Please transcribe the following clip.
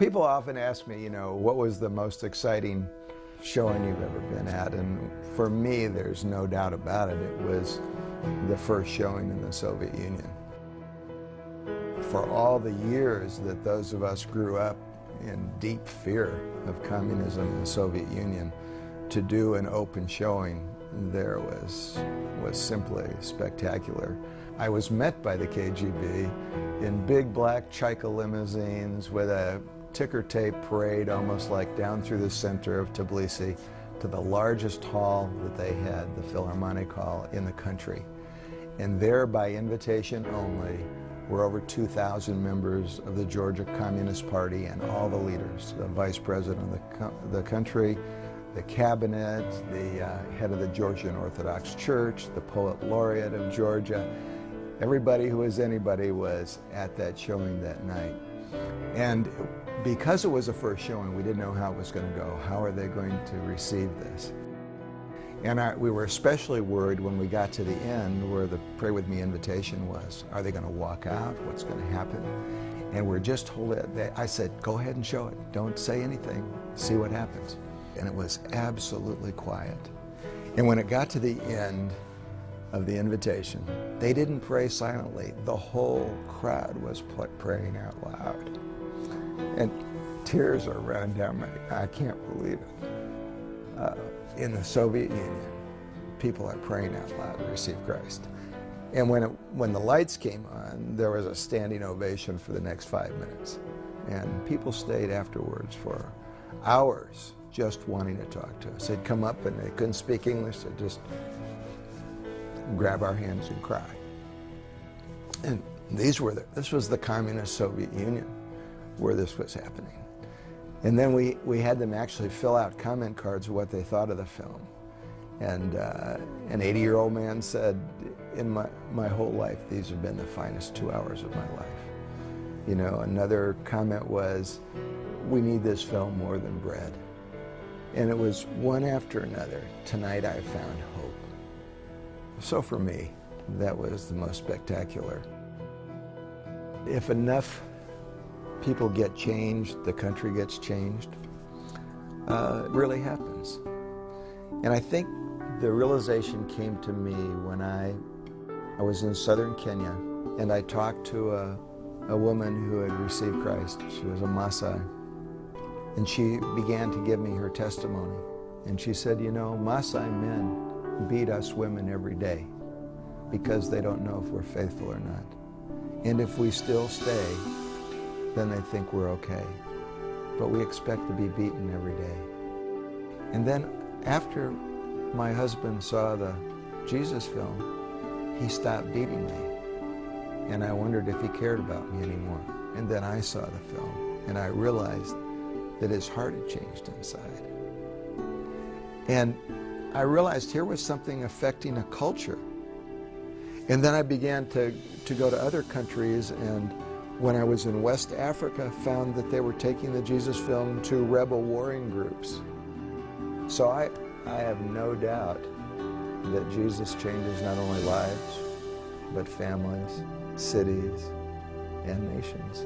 People often ask me, what was the most exciting showing you've ever been at? And for me, there's no doubt about it. It was the first showing in the Soviet Union. For all the years that those of us grew up in deep fear of communism in the Soviet Union, to do an open showing there was simply spectacular. I was met by the KGB in big black Chaika limousines with a ticker tape parade almost like down through the center of Tbilisi to the largest hall that they had, the Philharmonic Hall in the country. And there, by invitation only, were over 2,000 members of the Georgia Communist Party and all the leaders, the vice president of the country, the cabinet, the head of the Georgian Orthodox Church, the poet laureate of Georgia. Everybody who was anybody was at that showing that night. And because it was a first showing, we didn't know how it was going to go. How are they going to receive this? And we were especially worried when we got to the end where the Pray With Me invitation was. Are they going to walk out? What's going to happen? And we're just told it. I said, go ahead and show it. Don't say anything. See what happens. And it was absolutely quiet. And when it got to the end of the invitation, they didn't pray silently. The whole crowd was praying out loud. And tears are running down my, I can't believe it. In the Soviet Union, people are praying out loud to receive Christ. And when the lights came on, there was a standing ovation for the next 5 minutes. And people stayed afterwards for hours just wanting to talk to us. They'd come up and they couldn't speak English, they'd just grab our hands and cry. And this was the communist Soviet Union where this was happening. And then we had them actually fill out comment cards of what they thought of the film. And an 80-year-old man said, in my whole life, these have been the finest 2 hours of my life. Another comment was, we need this film more than bread. And it was one after another. Tonight I found hope. So for me, that was the most spectacular. If enough people get changed, the country gets changed. It really happens. And I think the realization came to me when I was in southern Kenya and I talked to a woman who had received Christ. She was a Maasai. And she began to give me her testimony. And she said, Maasai men beat us women every day because they don't know if we're faithful or not. And if we still stay, then they think we're okay. But we expect to be beaten every day. And then after my husband saw the Jesus film, he stopped beating me. And I wondered if he cared about me anymore. And then I saw the film, and I realized that his heart had changed inside. And I realized here was something affecting a culture. And then I began to go to other countries, and when I was in West Africa, found that they were taking the Jesus film to rebel warring groups. So I have no doubt that Jesus changes not only lives, but families, cities, and nations.